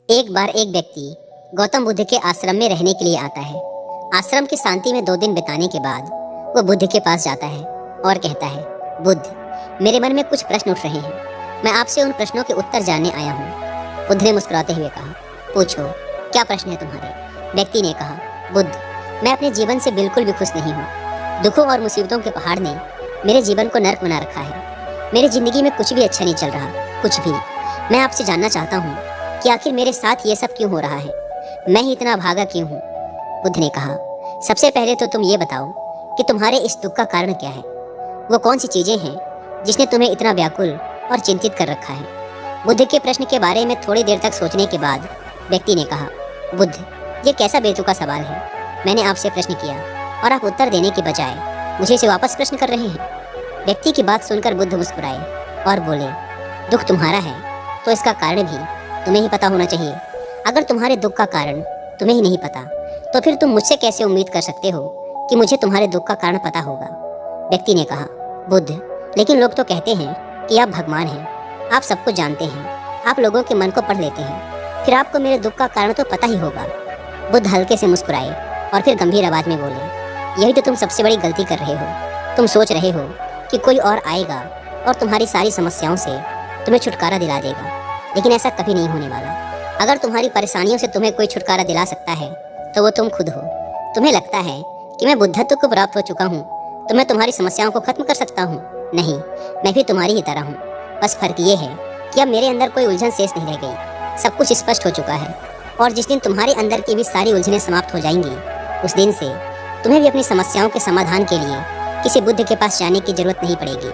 एक बार एक व्यक्ति गौतम बुद्ध के आश्रम में रहने के लिए आता है। आश्रम की शांति में 2 दिन बिताने के बाद वो बुद्ध के पास जाता है और कहता है, बुद्ध, मेरे मन में कुछ प्रश्न उठ रहे हैं। मैं आपसे उन प्रश्नों के उत्तर जानने आया हूँ। बुद्ध ने मुस्कुराते हुए कहा, पूछो, क्या प्रश्न है तुम्हारे? व्यक्ति ने कहा, बुद्ध, मैं अपने जीवन से बिल्कुल भी खुश नहीं हूँ। दुखों और मुसीबतों के पहाड़ ने मेरे जीवन को नर्क बना रखा है। मेरी जिंदगी में कुछ भी अच्छा नहीं चल रहा, कुछ भी। मैं आपसे जानना चाहता हूँ कि आखिर मेरे साथ ये सब क्यों हो रहा है? मैं ही इतना भागा क्यों हूँ? बुद्ध ने कहा, सबसे पहले तो तुम ये बताओ कि तुम्हारे इस दुख का कारण क्या है। वो कौन सी चीजें हैं जिसने तुम्हें इतना व्याकुल और चिंतित कर रखा है? बुद्ध के प्रश्न के बारे में थोड़ी देर तक सोचने के बाद व्यक्ति ने कहा, बुद्ध, ये कैसा बेतुका सवाल है। मैंने आपसे प्रश्न किया और आप उत्तर देने के बजाय मुझे से वापस प्रश्न कर रहे हैं। व्यक्ति की बात सुनकर बुद्ध मुस्कुराए और बोले, दुख तुम्हारा है तो इसका कारण भी तुम्हें ही पता होना चाहिए। अगर तुम्हारे दुख का कारण तुम्हें ही नहीं पता तो फिर तुम मुझसे कैसे उम्मीद कर सकते हो कि मुझे तुम्हारे दुख का कारण पता होगा? व्यक्ति ने कहा, बुद्ध, लेकिन लोग तो कहते हैं कि आप भगवान हैं, आप सब कुछ जानते हैं, आप लोगों के मन को पढ़ लेते हैं, फिर आपको मेरे दुख का कारण तो पता ही होगा। बुद्ध हल्के से मुस्कुराए और फिर गंभीर आवाज में बोले, यही तो तुम सबसे बड़ी गलती कर रहे हो। तुम सोच रहे हो कि कोई और आएगा और तुम्हारी सारी समस्याओं से तुम्हें छुटकारा दिला देगा, लेकिन ऐसा कभी नहीं होने वाला। अगर तुम्हारी परेशानियों से तुम्हें कोई छुटकारा दिला सकता है तो वो तुम खुद हो। तुम्हें लगता है कि मैं बुद्धत्व को प्राप्त हो चुका हूँ तो मैं तुम्हारी समस्याओं को खत्म कर सकता हूँ। नहीं, मैं भी तुम्हारी ही तरह हूँ। बस फर्क ये है कि अब मेरे अंदर कोई उलझन शेष नहीं रह गई, सब कुछ स्पष्ट हो चुका है। और जिस दिन तुम्हारे अंदर की भी सारी उलझनें समाप्त हो जाएंगी, उस दिन से तुम्हें भी अपनी समस्याओं के समाधान के लिए किसी बुद्ध के पास जाने की जरूरत नहीं पड़ेगी।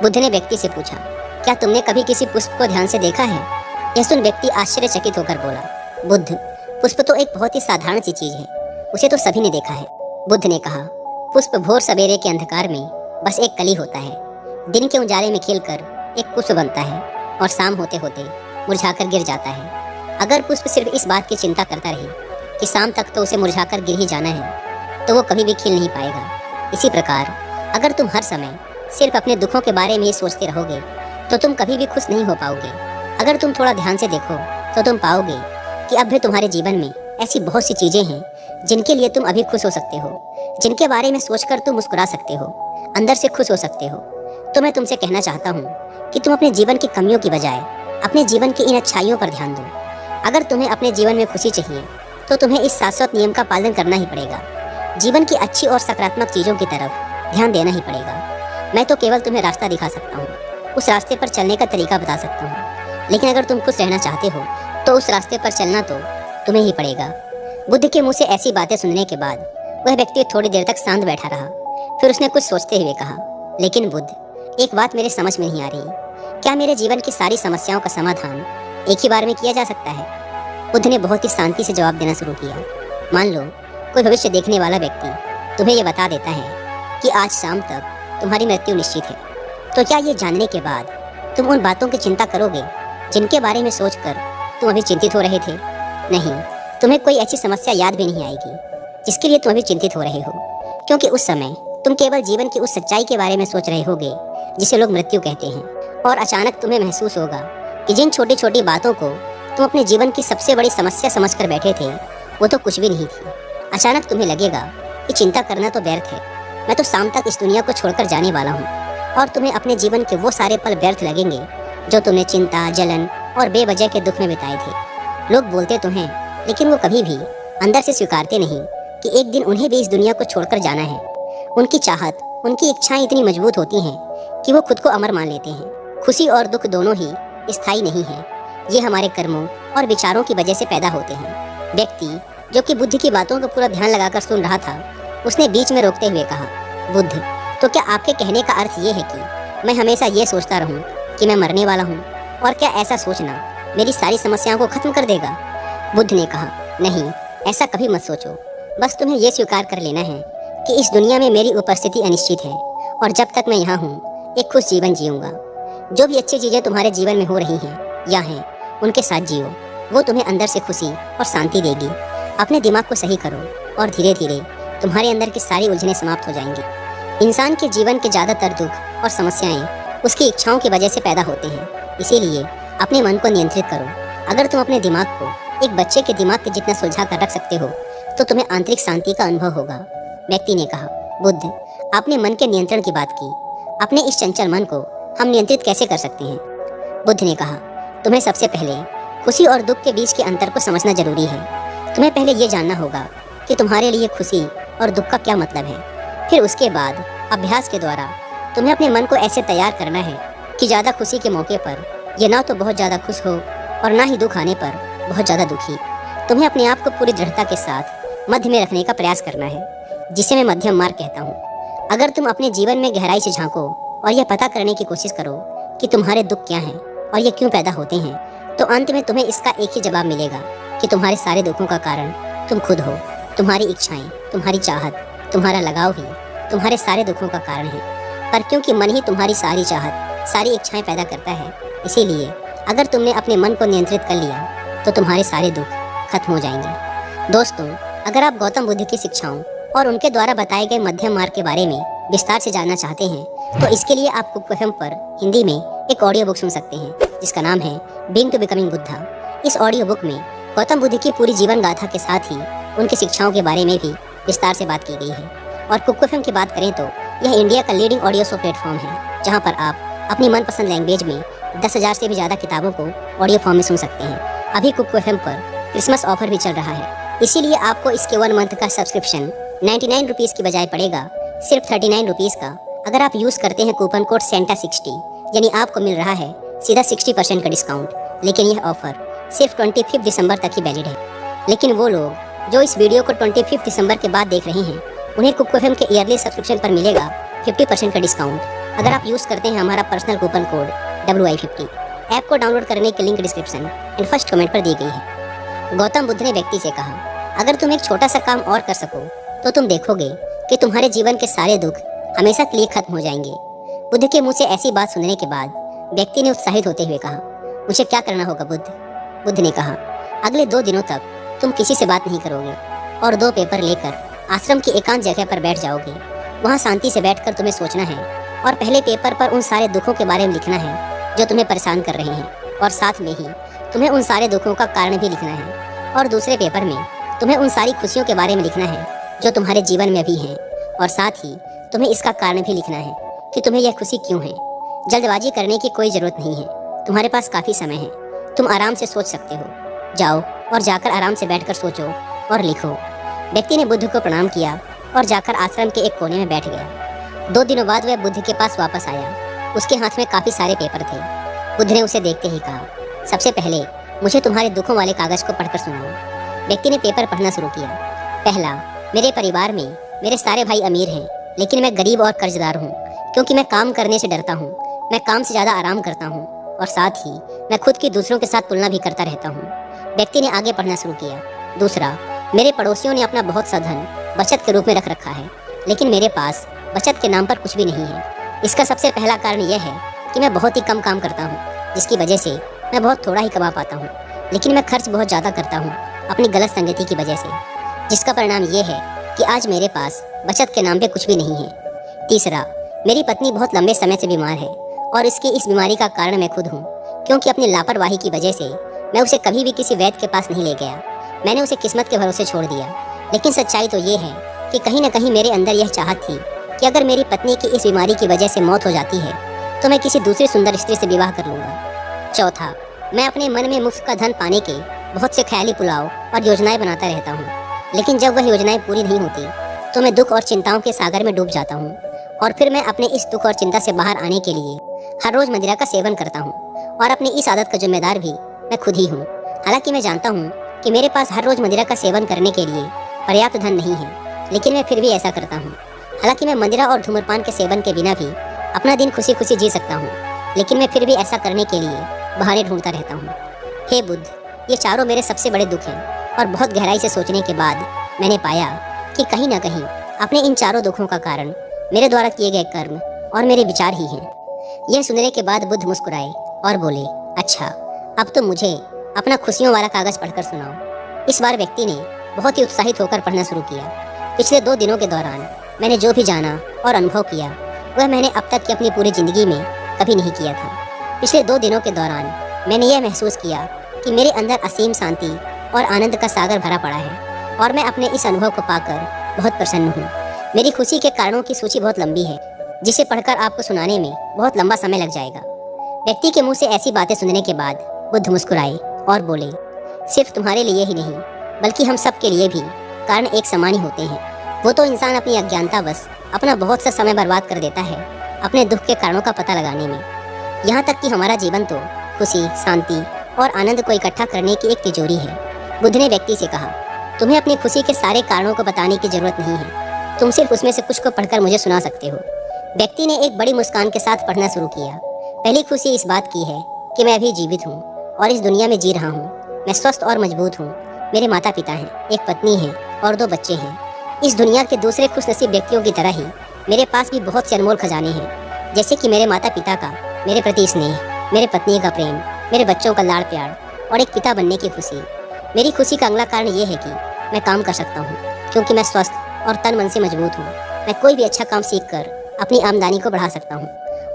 बुद्ध ने व्यक्ति से पूछा, क्या तुमने कभी किसी पुष्प को ध्यान से देखा है? यह सुन व्यक्ति आश्चर्यचकित होकर बोला, बुद्ध, पुष्प तो एक बहुत ही साधारण सी चीज है, उसे तो सभी ने देखा है। बुद्ध ने कहा, पुष्प भोर सवेरे के अंधकार में बस एक कली होता है। दिन के उजाले में खिलकर एक पुष्प बनता है और शाम होते होते मुरझाकर गिर जाता है। अगर पुष्प सिर्फ इस बात की चिंता करता रहे कि शाम तक तो उसे मुरझाकर गिर ही जाना है, तो वो कभी भी खिल नहीं पाएगा। इसी प्रकार अगर तुम हर समय सिर्फ अपने दुखों के बारे में ही सोचते रहोगे तो तुम कभी भी खुश नहीं हो पाओगे। अगर तुम थोड़ा ध्यान से देखो तो तुम पाओगे कि अब भी तुम्हारे जीवन में ऐसी बहुत सी चीजें हैं जिनके लिए तुम अभी खुश हो सकते हो, जिनके बारे में सोचकर तुम मुस्कुरा सकते हो, अंदर से खुश हो सकते हो। तो मैं तुमसे कहना चाहता हूँ कि तुम अपने जीवन की कमियों की बजाय अपने जीवन की इन अच्छाइयों पर ध्यान दो। अगर तुम्हें अपने जीवन में खुशी चाहिए तो तुम्हें इस शाश्वत नियम का पालन करना ही पड़ेगा। जीवन की अच्छी और सकारात्मक चीजों की तरफ ध्यान देना ही पड़ेगा। मैं तो केवल तुम्हें रास्ता दिखा सकता हूँ, उस रास्ते पर चलने का तरीका बता सकता हूँ, लेकिन अगर तुम खुश रहना चाहते हो तो उस रास्ते पर चलना तो तुम्हें ही पड़ेगा। बुद्ध के मुंह से ऐसी बातें सुनने के बाद वह व्यक्ति थोड़ी देर तक शांत बैठा रहा। फिर उसने कुछ सोचते हुए कहा, लेकिन बुद्ध, एक बात मेरे समझ में नहीं आ रही। क्या मेरे जीवन की सारी समस्याओं का समाधान एक ही बार में किया जा सकता है? बुद्ध ने बहुत ही शांति से जवाब देना शुरू किया। मान लो कोई भविष्य देखने वाला व्यक्ति तुम्हें ये बता देता है कि आज शाम तक तुम्हारी मृत्यु निश्चित है, तो क्या ये जानने के बाद तुम उन बातों की चिंता करोगे जिनके बारे में सोचकर तुम अभी चिंतित हो रहे थे? नहीं, तुम्हें कोई ऐसी समस्या याद भी नहीं आएगी जिसके लिए तुम अभी चिंतित हो रहे हो, क्योंकि उस समय तुम केवल जीवन की उस सच्चाई के बारे में सोच रहे होगे जिसे लोग मृत्यु कहते हैं। और अचानक तुम्हें महसूस होगा कि जिन छोटी छोटी बातों को तुम अपने जीवन की सबसे बड़ी समस्या समझकर बैठे थे वो तो कुछ भी नहीं थी। अचानक तुम्हें लगेगा कि चिंता करना तो व्यर्थ है, मैं तो शाम तक इस दुनिया को छोड़कर जाने वाला हूँ। और तुम्हें अपने जीवन के वो सारे पल व्यर्थ लगेंगे जो तुमने चिंता, जलन और बेवजह के दुख में बिताए थे। लोग बोलते तो हैं, लेकिन वो कभी भी अंदर से स्वीकारते नहीं कि एक दिन उन्हें भी इस दुनिया को छोड़कर जाना है। उनकी चाहत, उनकी इच्छाएं इतनी मजबूत होती हैं कि वो खुद को अमर मान लेते हैं। खुशी और दुख दोनों ही स्थायी नहीं है, ये हमारे कर्मों और विचारों की वजह से पैदा होते हैं। व्यक्ति जो कि बुद्ध की बातों को पूरा ध्यान लगाकर सुन रहा था, उसने बीच में रोकते हुए कहा, बुद्ध, तो क्या आपके कहने का अर्थ ये है कि मैं हमेशा ये सोचता रहूं कि मैं मरने वाला हूं, और क्या ऐसा सोचना मेरी सारी समस्याओं को खत्म कर देगा? बुद्ध ने कहा, नहीं, ऐसा कभी मत सोचो। बस तुम्हें ये स्वीकार कर लेना है कि इस दुनिया में मेरी उपस्थिति अनिश्चित है, और जब तक मैं यहाँ हूँ एक खुश जीवन जीऊँगा। जो भी अच्छी चीज़ें तुम्हारे जीवन में हो रही हैं या हैं, उनके साथ जियो, वो तुम्हें अंदर से खुशी और शांति देगी। अपने दिमाग को सही करो और धीरे धीरे तुम्हारे अंदर की सारी उलझनें समाप्त हो जाएंगी। इंसान के जीवन के ज़्यादातर दुख और समस्याएं उसकी इच्छाओं की वजह से पैदा होते हैं। इसीलिए अपने मन को नियंत्रित करो, अगर तुम अपने दिमाग को एक बच्चे के दिमाग के जितना सुलझा कर रख सकते हो तो तुम्हें आंतरिक शांति का अनुभव होगा। व्यक्ति ने कहा, बुद्ध, आपने मन के नियंत्रण की बात की। अपने इस चंचल मन को हम नियंत्रित कैसे कर सकते हैं? बुद्ध ने कहा, तुम्हें सबसे पहले खुशी और दुख के बीच के अंतर को समझना जरूरी है। तुम्हें पहले ये जानना होगा कि तुम्हारे लिए खुशी और दुख का क्या मतलब है। फिर उसके बाद अभ्यास के द्वारा तुम्हें अपने मन को ऐसे तैयार करना है कि ज़्यादा खुशी के मौके पर यह ना तो बहुत ज़्यादा खुश हो और ना ही दुख आने पर बहुत ज़्यादा दुखी। तुम्हें अपने आप को पूरी दृढ़ता के साथ मध्य में रखने का प्रयास करना है, जिसे मैं मध्यम मार्ग कहता हूँ। अगर तुम अपने जीवन में गहराई से झांको और यह पता करने की कोशिश करो कि तुम्हारे दुख क्या हैं और ये क्यों पैदा होते हैं, तो अंत में तुम्हें इसका एक ही जवाब मिलेगा कि तुम्हारे सारे दुखों का कारण तुम खुद हो। तुम्हारी इच्छाएं, तुम्हारी चाहत, तुम्हारा लगाव ही तुम्हारे सारे दुखों का कारण है। पर क्योंकि मन ही तुम्हारी सारी चाहत, सारी इच्छाएं पैदा करता है, इसीलिए अगर तुमने अपने मन को नियंत्रित कर लिया तो तुम्हारे सारे दुख खत्म हो जाएंगे। दोस्तों, अगर आप गौतम बुद्ध की शिक्षाओं और उनके द्वारा बताए गए मध्यम मार्ग के बारे में विस्तार से जानना चाहते हैं तो इसके लिए आप कुक एफएम पर हिंदी में एक ऑडियो बुक सुन सकते हैं जिसका नाम है बीइंग टू बिकमिंग बुद्धा। इस ऑडियो बुक में गौतम बुद्ध की पूरी जीवन गाथा के साथ ही उनकी शिक्षाओं के बारे में भी विस्तार से बात की गई है। और कुक एफएम की बात करें तो यह इंडिया का लीडिंग ऑडियो शो प्लेटफॉर्म है जहां पर आप अपनी मनपसंद लैंग्वेज में 10,000 से भी ज़्यादा किताबों को ऑडियो फॉर्म में सुन सकते हैं। अभी कुक एफएम पर क्रिसमस ऑफर भी चल रहा है, इसीलिए आपको इसके 1 मंथ का सब्सक्रिप्शन 99 रुपीज़ की बजाय पड़ेगा सिर्फ 39 रुपीज़ का। अगर आप यूज़ करते हैं कूपन कोड सेंटा60, यानी आपको मिल रहा है सीधा 60% का डिस्काउंट। लेकिन यह ऑफर सिर्फ 25 दिसंबर तक ही वैलिड है। लेकिन वो लोग जो इस वीडियो को 25 दिसंबर के बाद देख रहे हैं उन्हें कुक एफएम के ईयरली सब्सक्रिप्शन पर मिलेगा 50% का डिस्काउंट अगर आप यूज़ करते हैं हमारा personal coupon code WI50। App को डाउनलोड करने की link description and first comment पर दी गई है। गौतम बुद्ध ने व्यक्ति से कहा, अगर तुम एक छोटा सा काम और कर सको तो तुम देखोगे कि तुम्हारे जीवन के सारे दुख हमेशा के लिए खत्म हो जाएंगे। बुद्ध के मुंह से ऐसी बात सुनने के बाद व्यक्ति ने उत्साहित होते हुए कहा, मुझे क्या करना होगा बुद्ध? बुद्ध ने कहा, अगले 2 दिनों तक तुम किसी से बात नहीं करोगे और 2 पेपर लेकर आश्रम की एकांत जगह पर बैठ जाओगे। वहाँ शांति से बैठकर तुम्हें सोचना है और पहले पेपर पर उन सारे दुखों के बारे में लिखना है जो तुम्हें परेशान कर रहे हैं और साथ में ही तुम्हें उन सारे दुखों का कारण भी लिखना है। और दूसरे पेपर में तुम्हें उन सारी खुशियों के बारे में लिखना है जो तुम्हारे जीवन में भी हैं और साथ ही तुम्हें इसका कारण भी लिखना है कि तुम्हें यह खुशी क्यों है। जल्दबाजी करने की कोई ज़रूरत नहीं है, तुम्हारे पास काफ़ी समय है, तुम आराम से सोच सकते हो। जाओ और जाकर आराम से बैठकर सोचो और लिखो। व्यक्ति ने बुद्ध को प्रणाम किया और जाकर आश्रम के एक कोने में बैठ गया। 2 दिनों बाद वह बुद्ध के पास वापस आया। उसके हाथ में काफ़ी सारे पेपर थे। बुद्ध ने उसे देखते ही कहा, सबसे पहले मुझे तुम्हारे दुखों वाले कागज़ को पढ़कर सुनाओ। व्यक्ति ने पेपर पढ़ना शुरू किया। पहला, मेरे परिवार में मेरे सारे भाई अमीर हैं लेकिन मैं गरीब और कर्जदार हूँ क्योंकि मैं काम करने से डरता हूँ। मैं काम से ज़्यादा आराम करता हूँ और साथ ही मैं खुद की दूसरों के साथ तुलना भी करता रहता हूँ। व्यक्ति ने आगे पढ़ना शुरू किया। दूसरा, मेरे पड़ोसियों ने अपना बहुत सा धन बचत के रूप में रख रखा है लेकिन मेरे पास बचत के नाम पर कुछ भी नहीं है। इसका सबसे पहला कारण यह है कि मैं बहुत ही कम काम करता हूँ जिसकी वजह से मैं बहुत थोड़ा ही कमा पाता हूँ, लेकिन मैं खर्च बहुत ज़्यादा करता हूँ अपनी गलत संगति की वजह से, जिसका परिणाम ये है कि आज मेरे पास बचत के नाम पे कुछ भी नहीं है। तीसरा, मेरी पत्नी बहुत लंबे समय से बीमार है और इसकी इस बीमारी का कारण मैं खुद हूँ क्योंकि अपनी लापरवाही की वजह से मैं उसे कभी भी किसी वैद्य के पास नहीं ले गया। मैंने उसे किस्मत के भरोसे छोड़ दिया। लेकिन सच्चाई तो ये है कि कहीं ना कहीं मेरे अंदर यह चाहत थी कि अगर मेरी पत्नी की इस बीमारी की वजह से मौत हो जाती है तो मैं किसी दूसरी सुंदर स्त्री से विवाह कर लूँगा। चौथा, मैं अपने मन में मुफ्त का धन पाने के बहुत से ख्याली पुलाव और योजनाएं बनाता रहता हूँ, लेकिन जब वह योजनाएं पूरी नहीं होती तो मैं दुख और चिंताओं के सागर में डूब जाता हूँ और फिर मैं अपने इस दुख और चिंता से बाहर आने के लिए हर रोज़ मदिरा का सेवन करता हूँ और अपनी इस आदत का जिम्मेदार भी मैं खुद ही हूँ। हालांकि मैं जानता हूँ कि मेरे पास हर रोज़ मदिरा का सेवन करने के लिए पर्याप्त धन नहीं है, लेकिन मैं फिर भी ऐसा करता हूँ। हालांकि मैं मदिरा और धूम्रपान के सेवन के बिना भी अपना दिन खुशी खुशी जी सकता हूँ, लेकिन मैं फिर भी ऐसा करने के लिए बहाने ढूंढता रहता हूँ। हे बुद्ध, ये चारों मेरे सबसे बड़े दुख हैं और बहुत गहराई से सोचने के बाद मैंने पाया कि कहीं ना कहीं अपने इन चारों दुखों का कारण मेरे द्वारा किए गए कर्म और मेरे विचार ही हैं। यह सुनने के बाद बुद्ध मुस्कुराए और बोले, अच्छा, अब तो मुझे अपना खुशियों वाला कागज़ पढ़कर सुनाओ। इस बार व्यक्ति ने बहुत ही उत्साहित होकर पढ़ना शुरू किया। पिछले 2 दिनों के दौरान मैंने जो भी जाना और अनुभव किया वह मैंने अब तक की अपनी पूरी ज़िंदगी में कभी नहीं किया था। पिछले 2 दिनों के दौरान मैंने यह महसूस किया कि मेरे अंदर असीम शांति और आनंद का सागर भरा पड़ा है और मैं अपने इस अनुभव को पाकर बहुत प्रसन्न हूँ। मेरी खुशी के कारणों की सूची बहुत लंबी है, जिसे पढ़कर आपको सुनाने में बहुत लंबा समय लग जाएगा। व्यक्ति के मुंह से ऐसी बातें सुनने के बाद बुद्ध मुस्कुराए और बोले, सिर्फ तुम्हारे लिए ही नहीं बल्कि हम सब के लिए भी कारण एक समान ही होते हैं। वो तो इंसान अपनी अज्ञानतावश अपना बहुत सा समय बर्बाद कर देता है अपने दुख के कारणों का पता लगाने में। यहाँ तक कि हमारा जीवन तो खुशी, शांति और आनंद को इकट्ठा करने की एक तिजोरी है। बुद्ध ने व्यक्ति से कहा, तुम्हें अपनी खुशी के सारे कारणों को बताने की जरूरत नहीं है, तुम सिर्फ उसमें से कुछ को पढ़कर मुझे सुना सकते हो। व्यक्ति ने एक बड़ी मुस्कान के साथ पढ़ना शुरू किया। पहली खुशी इस बात की है कि मैं अभी जीवित हूँ और इस दुनिया में जी रहा हूँ। मैं स्वस्थ और मजबूत हूँ। मेरे माता पिता हैं, एक पत्नी है और 2 बच्चे हैं। इस दुनिया के दूसरे खुशनसीब व्यक्तियों की तरह ही मेरे पास भी बहुत से अनमोल खजाने हैं, जैसे कि मेरे माता पिता का मेरे प्रति स्नेह, मेरे पत्नी का प्रेम, मेरे बच्चों का लाड़ प्यार और एक पिता बनने की खुशी। मेरी खुशी का अगला कारण ये है कि मैं काम कर सकता हूँ, क्योंकि मैं स्वस्थ और तन मन से मजबूत हूँ। मैं कोई भी अच्छा काम सीख कर अपनी आमदनी को बढ़ा सकता हूँ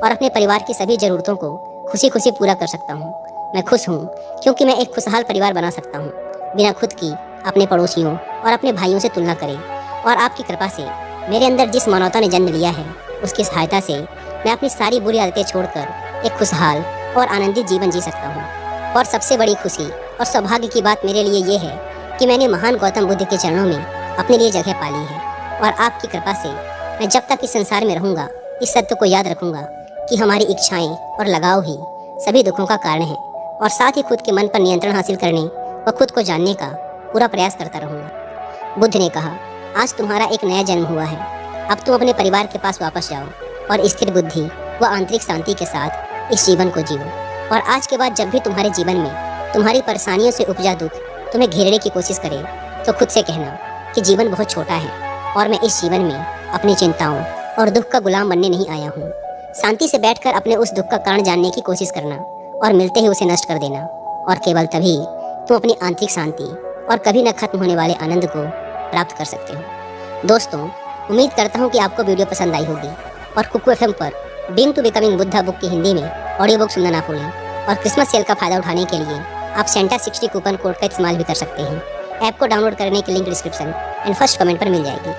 और अपने परिवार की सभी ज़रूरतों को खुशी खुशी पूरा कर सकता हूँ। मैं खुश हूँ क्योंकि मैं एक खुशहाल परिवार बना सकता हूँ, बिना खुद की अपने पड़ोसियों और अपने भाइयों से तुलना करे। और आपकी कृपा से मेरे अंदर जिस मानवता ने जन्म लिया है, उसकी सहायता से मैं अपनी सारी बुरी आदतें छोड़कर एक खुशहाल और आनंदित जीवन जी सकता हूँ। और सबसे बड़ी खुशी और सौभाग्य की बात मेरे लिए ये है कि मैंने महान गौतम बुद्ध के चरणों में अपने लिए जगह पाली है। और आपकी कृपा से मैं जब तक इस संसार में रहूँगा, इस सत्य को याद रखूँगा कि हमारी इच्छाएं और लगाव ही सभी दुखों का कारण है, और साथ ही खुद के मन पर नियंत्रण हासिल करने व खुद को जानने का पूरा प्रयास करता रहूँगा। बुद्ध ने कहा, आज तुम्हारा एक नया जन्म हुआ है। अब तुम अपने परिवार के पास वापस जाओ और स्थिर बुद्धि व आंतरिक शांति के साथ इस जीवन को जियो। और आज के बाद जब भी तुम्हारे जीवन में तुम्हारी परेशानियों से उपजा दुख तुम्हें घेरने की कोशिश करे, तो खुद से कहना कि जीवन बहुत छोटा है और मैं इस जीवन में अपनी चिंताओं और दुख का गुलाम बनने नहीं आया हूँ। शांति से बैठकर अपने उस दुख का कारण जानने की कोशिश करना और मिलते ही उसे नष्ट कर देना, और केवल तभी तुम अपनी आंतरिक शांति और कभी न खत्म होने वाले आनंद को प्राप्त कर सकते हो। दोस्तों, उम्मीद करता हूँ कि आपको वीडियो पसंद आई होगी और कुकू FM पर being to becoming Buddha book की हिंदी में ऑडियो बुक सुनना ना भूलें। और क्रिसमस सेल का फायदा उठाने के लिए आप सेंटा 60 कूपन कोड का इस्तेमाल भी कर सकते हैं। ऐप को डाउनलोड करने की link description and first comment पर मिल जाएगी।